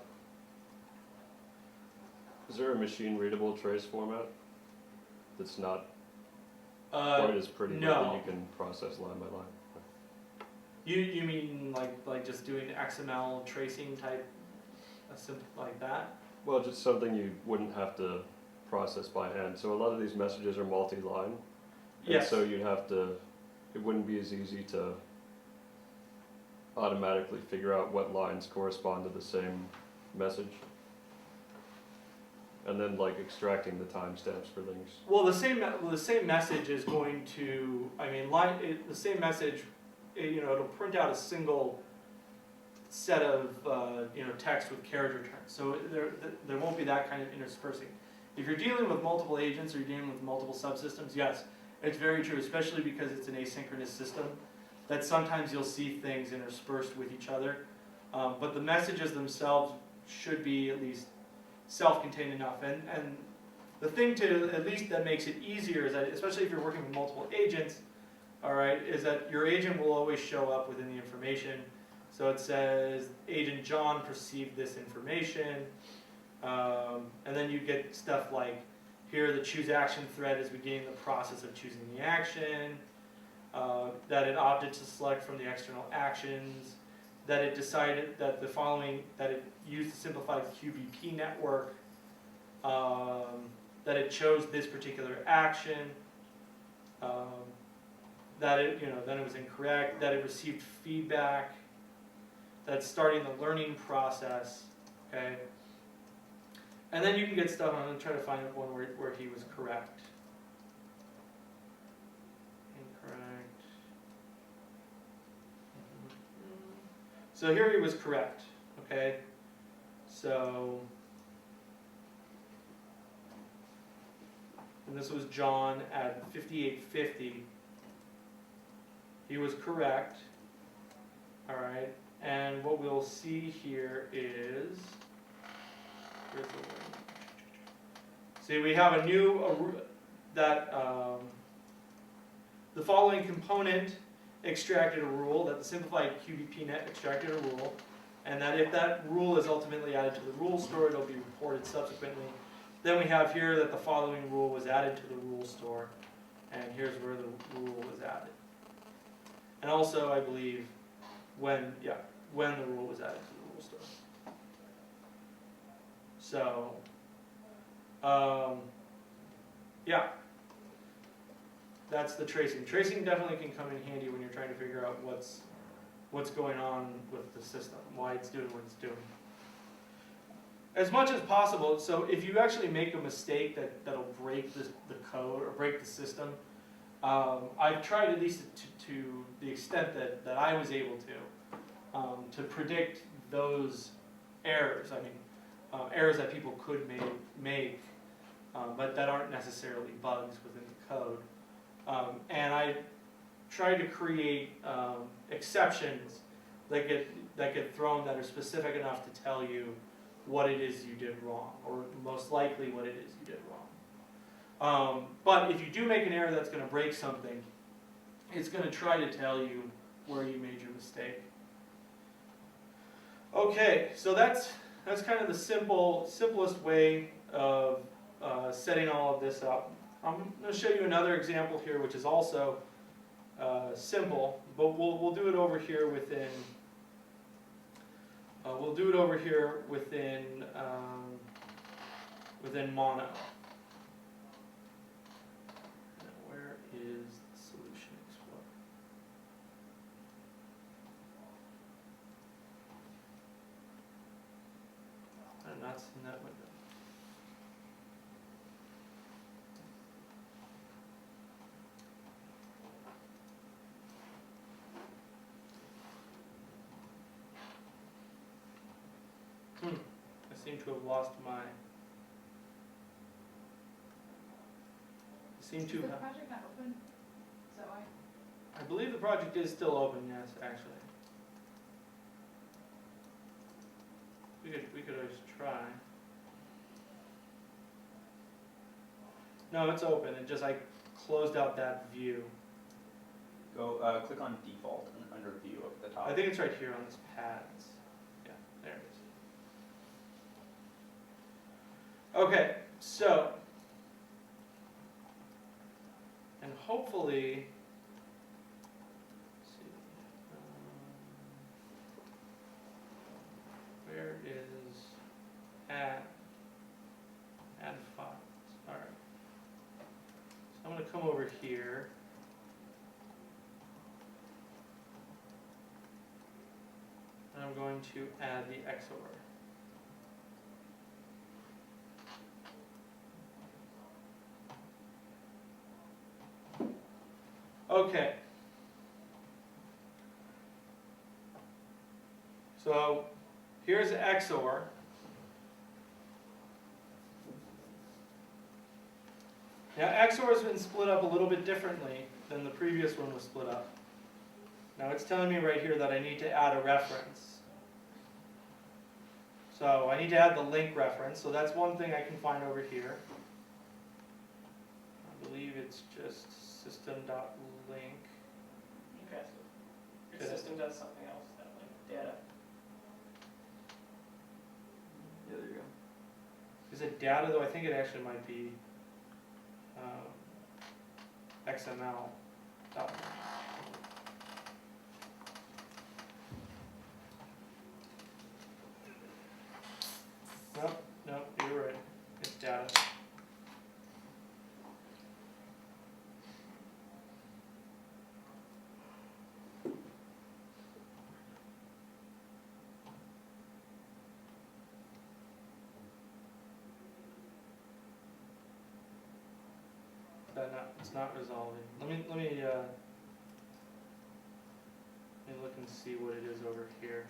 Speaker 5: Is there a machine readable trace format that's not quite as pretty
Speaker 1: no.
Speaker 5: that you can process line by line?
Speaker 1: You mean like just doing XML tracing type, like that?
Speaker 5: Well, just something you wouldn't have to process by hand. So a lot of these messages are multi-line.
Speaker 1: Yes.
Speaker 5: And so you'd have to, it wouldn't be as easy to automatically figure out what lines correspond to the same message. And then like extracting the timestamps for things.
Speaker 1: Well, the same message is going to, I mean, the same message, it'll print out a single set of text with carriage returns. So there won't be that kind of interspersing. If you're dealing with multiple agents or you're dealing with multiple subsystems, yes, it's very true, especially because it's an asynchronous system, that sometimes you'll see things interspersed with each other. But the messages themselves should be at least self-contained enough. And the thing at least that makes it easier is that, especially if you're working with multiple agents, all right, is that your agent will always show up within the information. So it says, Agent John perceived this information, and then you get stuff like, here the choose action thread is beginning the process of choosing the action, that it opted to select from the external actions, that it decided that that it used the simplified QBP network, that it chose this particular action, that then it was incorrect, that it received feedback, that's starting the learning process, okay? And then you can get stuff, I'm going to try to find one where he was correct. Incorrect. So here he was correct, okay? So, and this was John at 5850. He was correct, all right? And what we'll see here is, see, we have a new, the following component extracted a rule, that the simplified QBP net extracted a rule, and that if that rule is ultimately added to the rule store, it'll be reported subsequently. Then we have here that the following rule was added to the rule store, and here's where the rule was added. And also, I believe, when the rule was added to the rule store. So, yeah, that's the tracing. Tracing definitely can come in handy when you're trying to figure out what's going on with the system, why it's doing what it's doing. as much as possible, so if you actually make a mistake that'll break the code or break the system, I've tried at least to the extent that I was able to predict those errors. I mean, errors that people could make, but that aren't necessarily bugs within the code. And I try to create exceptions that get thrown that are specific enough to tell you what it is you did wrong, or most likely what it is you did wrong. But if you do make an error that's going to break something, it's going to try to tell you where you made your mistake. Okay, so that's kind of the simplest way of setting all of this up. I'm going to show you another example here, which is also simple, but we'll do it over here within. We'll do it over here within Mono. Now, where is the Solution Explorer? I'm not seeing that window. I seem to have lost my.
Speaker 3: Is the project not open? Is that why?
Speaker 1: I believe the project is still open. Yes, actually. We could always try. No, it's open. It just I closed out that view.
Speaker 2: Go click on default under view up at the top.
Speaker 1: I think it's right here on this pads. Yeah, there it is. Okay, so, and hopefully, let's see, where is add files? All right. So I'm going to come over here. And I'm going to add the XOR. Okay. So here's XOR. Now XOR has been split up a little bit differently than the previous one was split up. Now it's telling me right here that I need to add a reference. So I need to add the link reference, so that's one thing I can find over here. I believe it's just system.link.
Speaker 7: Okay. Your system does something else, that like data.
Speaker 2: Yeah, there you go.
Speaker 1: Is it data though? I think it actually might be XML. Nope, you're right. It's data. It's not resolving. Let me look and see what it is over here.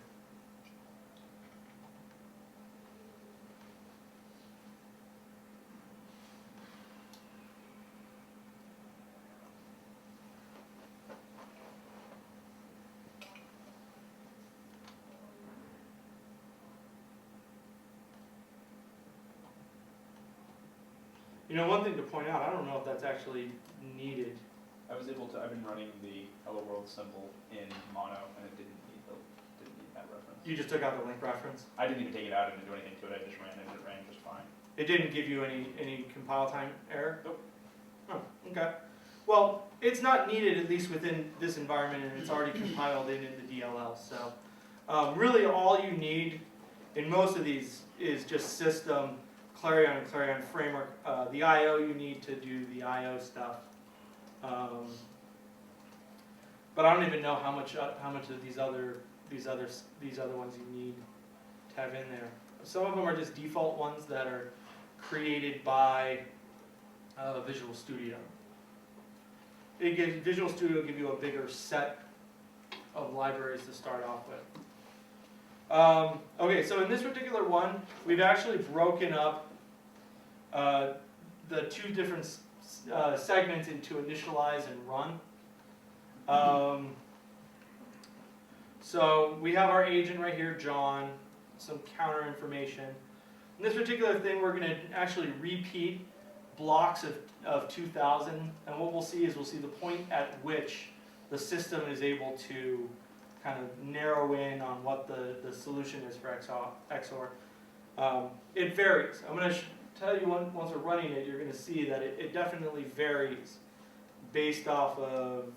Speaker 1: You know, one thing to point out, I don't know if that's actually needed.
Speaker 2: I've been running the Hello World symbol in Mono, and it didn't need that reference.
Speaker 1: You just took out the link reference.
Speaker 2: I didn't even take it out. I didn't do anything to it. I just ran it, and it ran just fine.
Speaker 1: It didn't give you any compile time error?
Speaker 2: Nope.
Speaker 1: Oh, okay. Well, it's not needed, at least within this environment, and it's already compiled in the DLL. So really all you need in most of these is just system, Clarion and Clarion framework. The I/O you need to do the I/O stuff. But I don't even know how much of these other ones you need to have in there. some of them are just default ones that are created by Visual Studio. Visual Studio will give you a bigger set of libraries to start off with. Okay, so in this particular one, we've actually broken up the two different segments into initialize and run. So we have our agent right here, John, some counter information. In this particular thing, we're going to actually repeat blocks of 2000, and what we'll see is we'll see the point at which the system is able to kind of narrow in on what the solution is for XOR. It varies. I'm going to tell you once we're running it, you're going to see that it definitely varies based off of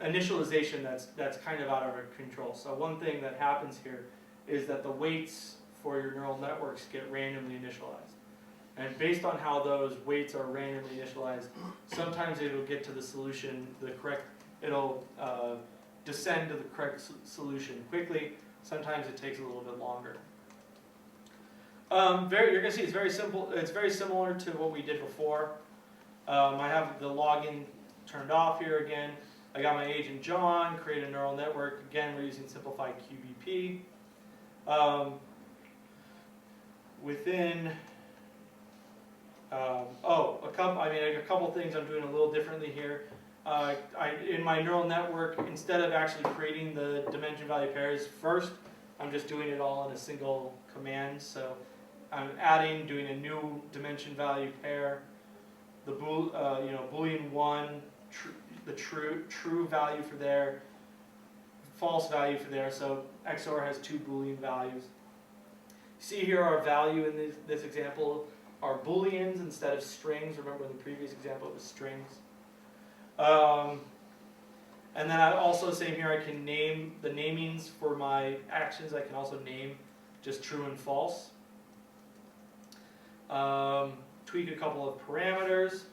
Speaker 1: initialization that's kind of out of our control. So one thing that happens here is that the weights for your neural networks get randomly initialized. And based on how those weights are randomly initialized, sometimes it'll get to the solution, it'll descend to the correct solution quickly. Sometimes it takes a little bit longer. You're going to see it's very simple. It's very similar to what we did before. I have the login turned off here again. I got my agent John, create a neural network. Again, we're using simplified QBP. Within a couple things I'm doing a little differently here. In my neural network, instead of actually creating the dimension value pairs first, I'm just doing it all in a single command. So I'm doing a new dimension value pair, the Boolean 1, the true value for there, false value for there. So XOR has two Boolean values. See here our value in this example are Booleans instead of strings. Remember in the previous example it was strings. And then I also, same here, I can name the namings for my actions. I can also name just true and false. Tweak a couple of parameters.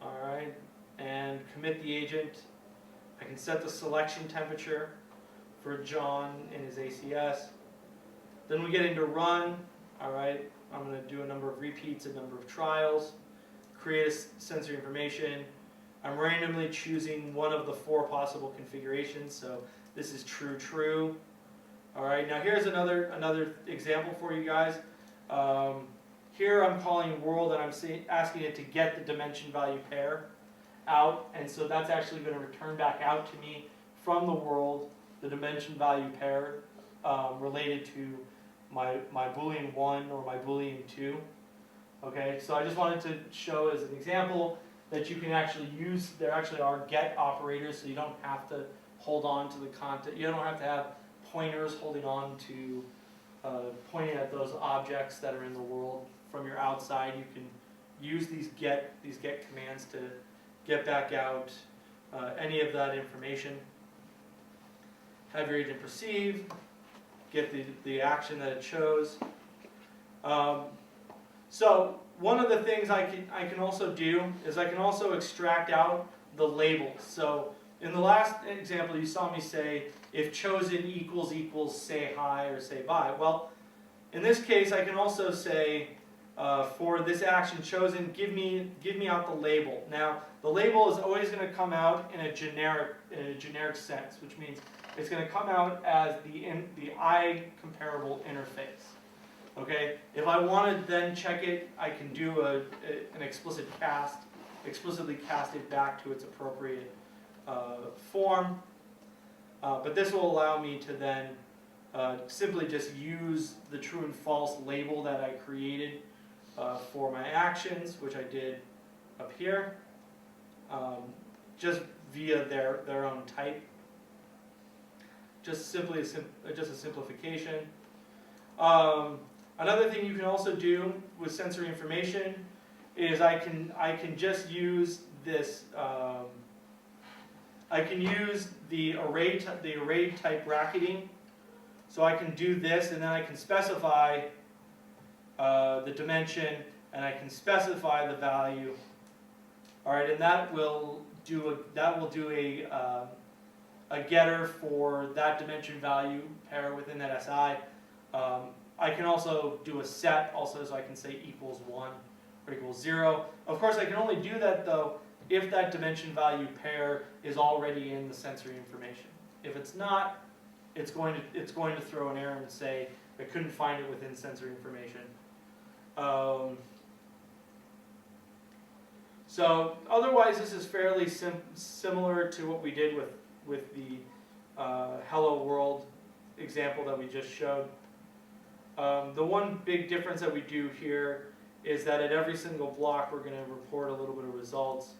Speaker 1: All right, and commit the agent. I can set the selection temperature for John in his ACS. Then we get into run. All right, I'm going to do a number of repeats, a number of trials, create a sensory information. I'm randomly choosing one of the 4 possible configurations. So this is true, true. All right, now here's another example for you guys. Here I'm calling world and I'm asking it to get the dimension value pair out, and so that's actually going to return back out to me from the world the dimension value pair related to my Boolean 1 or my Boolean 2. Okay, so I just wanted to show as an example that you can actually use, there actually are get operators, so you don't have to hold on to the content, you don't have to have pointers holding on to pointing at those objects that are in the world from your outside. You can use these get commands to get back out any of that information. Have your agent perceive, get the action that it chose. So one of the things I can also do is I can also extract out the labels. So in the last example you saw me say if chosen equals say hi or say bye. Well, in this case I can also say for this action chosen, give me out the label. Now the label is always going to come out in a generic sense, which means it's going to come out as the I comparable interface. Okay. If I want to then check it, I can do an explicit cast, explicitly cast it back to its appropriate form. But this will allow me to then simply just use the true and false label that I created for my actions, which I did up here, just via their own type. Just simply just a simplification. Another thing you can also do with sensory information is I can just use this. I can use the array type bracketing. So I can do this, and then I can specify the dimension, and I can specify the value. All right, and that will do a getter for that dimension value pair within that SI. I can also do a set also, so I can say equals 1 or equals 0. Of course, I can only do that though if that dimension value pair is already in the sensory information. If it's not, it's going to throw an error and say I couldn't find it within sensory information. So otherwise, this is fairly similar to what we did with the Hello World example that we just showed. The one big difference that we do here is that at every single block, we're going to report a little bit of results.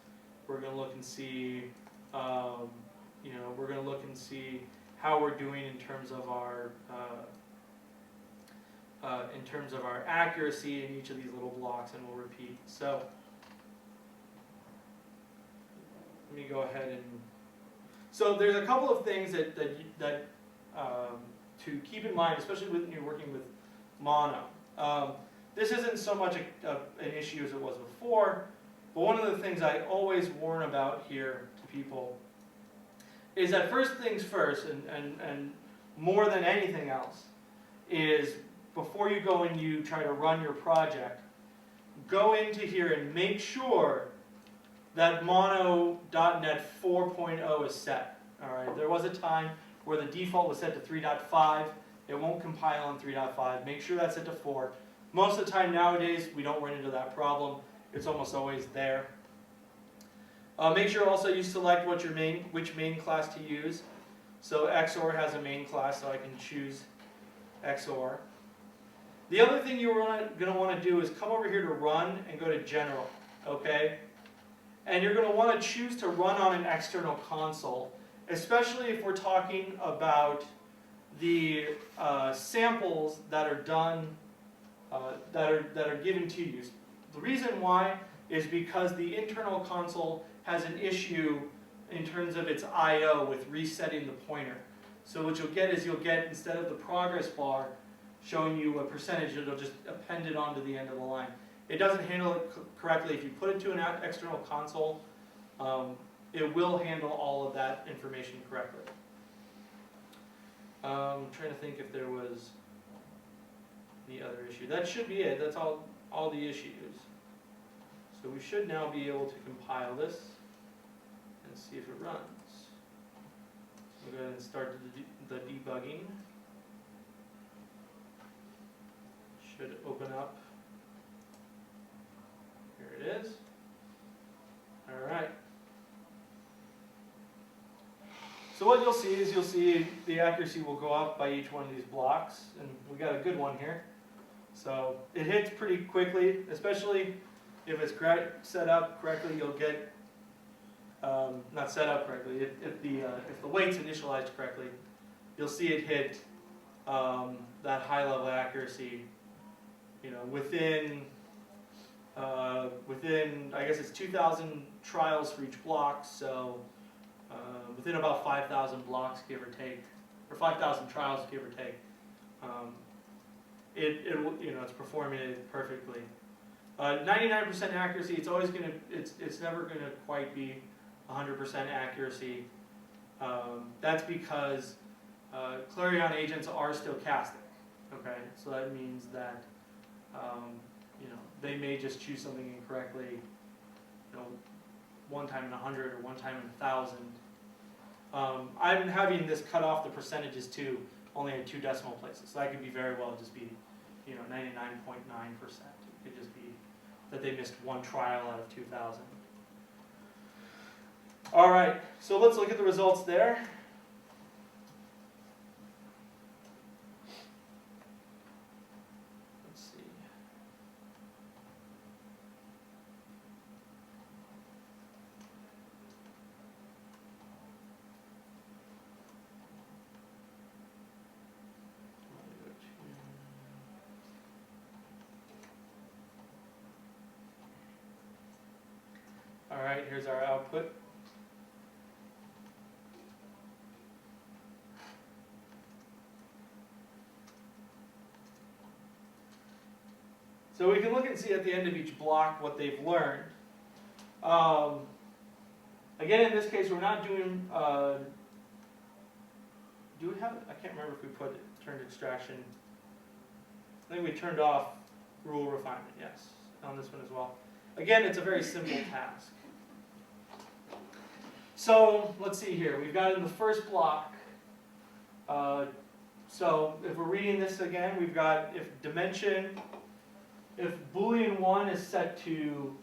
Speaker 1: We're going to look and see, we're going to look and see how we're doing in terms of our accuracy in each of these little blocks, and we'll repeat. So let me go ahead and. So there's a couple of things that to keep in mind, especially when you're working with mono. This isn't so much an issue as it was before, but one of the things I always warn about here to people is that first things first, and more than anything else, is before you go and you try to run your project, go into here and make sure that mono.net 4.0 is set. All right, there was a time where the default was set to 3.5. It won't compile on 3.5. Make sure that's set to 4. Most of the time nowadays, we don't run into that problem. It's almost always there. Make sure also you select which main class to use. So XOR has a main class, so I can choose XOR. The other thing you're going to want to do is come over here to Run and go to General, okay? And you're going to want to choose to run on an external console, especially if we're talking about the samples that are done, that are given to you. The reason why is because the internal console has an issue in terms of its I/O with resetting the pointer. So what you'll get is instead of the progress bar showing you a percentage, it'll just append it onto the end of the line. It doesn't handle it correctly. If you put it to an external console, it will handle all of that information correctly. I'm trying to think if there was any other issue. That should be it. That's all the issues. So we should now be able to compile this and see if it runs. So we'll go ahead and start the debugging. Should open up. Here it is. All right. So what you'll see the accuracy will go up by each one of these blocks, and we got a good one here. So it hits pretty quickly, especially if it's set up correctly. You'll get not set up correctly. If the weight's initialized correctly, you'll see it hit that high level accuracy. Within I guess it's 2,000 trials for each block, so within about 5,000 blocks, give or take, or 5,000 trials, give or take, it's performing it perfectly. 99% accuracy. It's always gonna. It's never gonna quite be 100% accuracy. That's because Clarion agents are stochastic. Okay, so that means that they may just choose something incorrectly, one time in 100 or one time in 1,000. I'm having this cut off the percentages too, only at 2 decimal places. So that could be very well just be, 99.9%. It could just be that they missed one trial out of 2,000. All right, so let's look at the results there. Let's see. All right, here's our output. So we can look and see at the end of each block what they've learned. Again, in this case, we're not doing, do we have, I can't remember if we put turned extraction. I think we turned off rule refinement, yes, on this one as well. Again, it's a very simple task. So let's see here. We've got in the first block. So if we're reading this again, we've got if Boolean 1 is set to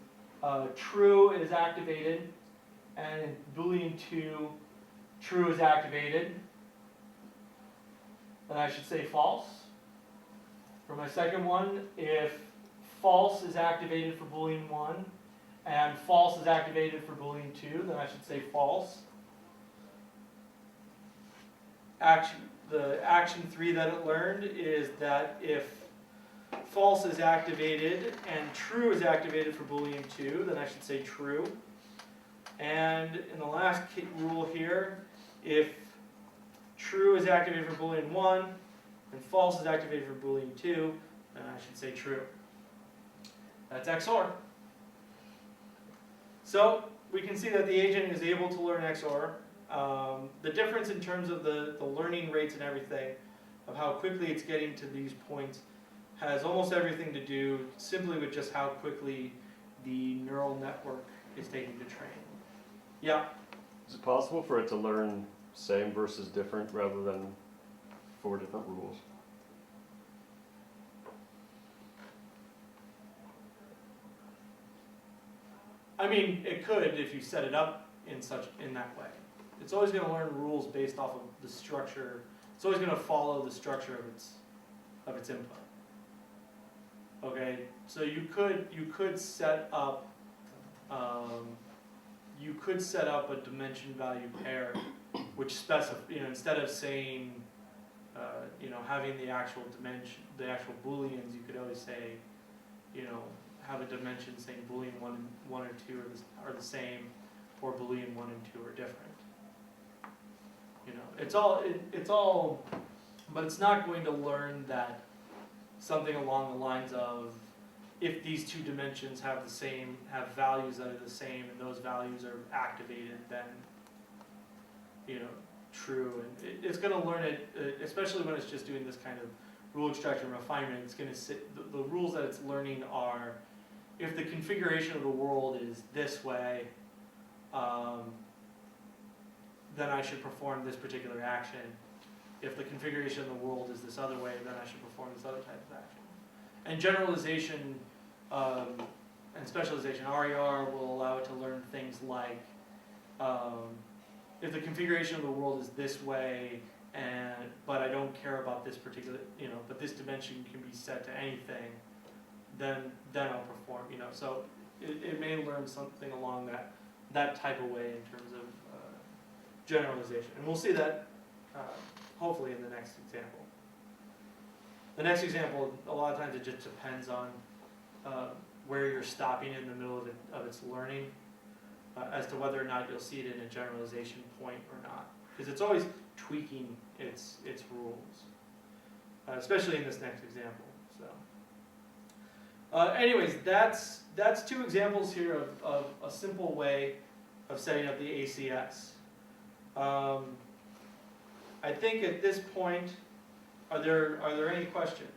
Speaker 1: true is activated, and Boolean 2 true is activated, then I should say false. For my second one, if false is activated for Boolean 1 and false is activated for Boolean 2, then I should say false. The action 3 that it learned is that if false is activated and true is activated for Boolean 2, then I should say true. And in the last rule here, if true is activated for Boolean 1 and false is activated for Boolean 2, then I should say true. That's XOR. So we can see that the agent is able to learn XOR. The difference in terms of the learning rates and everything, of how quickly it's getting to these points, has almost everything to do simply with just how quickly the neural network is taking to train. Yeah?
Speaker 5: Is it possible for it to learn same versus different rather than 4 different rules?
Speaker 1: I mean, it could if you set it up in that way. It's always going to learn rules based off of the structure. It's always going to follow the structure of its input. Okay, so you could set up a dimension value pair, which instead of saying having the actual dimension, the actual booleans, you could always say, have a dimension saying Boolean 1 or 2 are the same, or Boolean 1 and 2 are different. It's all, but it's not going to learn that something along the lines of if these two dimensions have values that are the same and those values are activated, then true. And it's going to learn it, especially when it's just doing this kind of rule extraction refinement. It's going to the rules that it's learning are, if the configuration of the world is this way, then I should perform this particular action. If the configuration of the world is this other way, then I should perform this other type of action. And generalization and specialization, RER, will allow it to learn things like, if the configuration of the world is this way, but I don't care about this particular, but this dimension can be set to anything, then I'll perform, So it may learn something along that type of way in terms of generalization. And we'll see that hopefully in the next example. The next example, a lot of times it just depends on where you're stopping in the middle of its learning as to whether or not you'll see it in a generalization point or not. Because it's always tweaking its rules, especially in this next example. So, anyways, that's 2 examples here of a simple way of setting up the ACS. I think at this point, are there any questions?